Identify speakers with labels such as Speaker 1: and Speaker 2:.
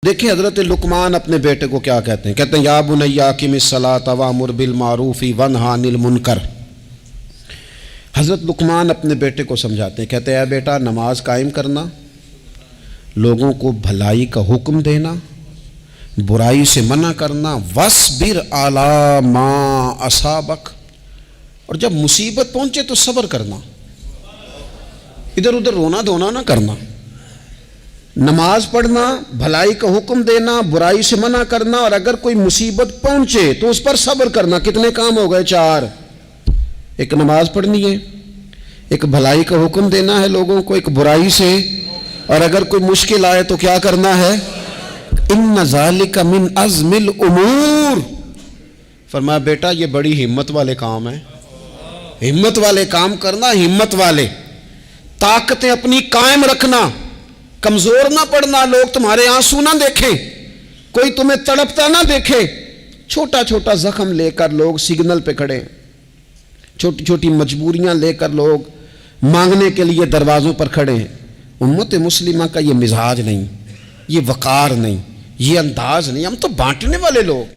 Speaker 1: دیکھیں حضرت لقمان اپنے بیٹے کو کیا کہتے ہیں یا بنیا اقم الصلاۃ وامر بالمعروف وانہا عن المنکر۔ حضرت لقمان اپنے بیٹے کو سمجھاتے ہیں، کہتے ہیں اے بیٹا نماز قائم کرنا، لوگوں کو بھلائی کا حکم دینا، برائی سے منع کرنا، وَاصْبِرْ عَلَىٰ مَا أَصَابَكَ، اور جب مصیبت پہنچے تو صبر کرنا، ادھر ادھر رونا دھونا نہ کرنا، نماز پڑھنا، بھلائی کا حکم دینا، برائی سے منع کرنا، اور اگر کوئی مصیبت پہنچے تو اس پر صبر کرنا۔ کتنے کام ہو گئے؟ 4۔ ایک نماز پڑھنی ہے، ایک بھلائی کا حکم دینا ہے لوگوں کو، ایک برائی سے، اور اگر کوئی مشکل آئے تو کیا کرنا ہے؟ ان ذالک من عزم الامور۔ فرمایا بیٹا یہ بڑی ہمت والے کام ہیں، ہمت والے کام کرنا، ہمت والے، طاقتیں اپنی قائم رکھنا، کمزور نہ پڑنا، لوگ تمہارے آنسو نہ دیکھیں، کوئی تمہیں تڑپتا نہ دیکھے۔ چھوٹا چھوٹا زخم لے کر لوگ سگنل پہ کھڑے، چھوٹی چھوٹی مجبوریاں لے کر لوگ مانگنے کے لیے دروازوں پر کھڑے ہیں۔ امت مسلمہ کا یہ مزاج نہیں، یہ وقار نہیں، یہ انداز نہیں، ہم تو بانٹنے والے لوگ۔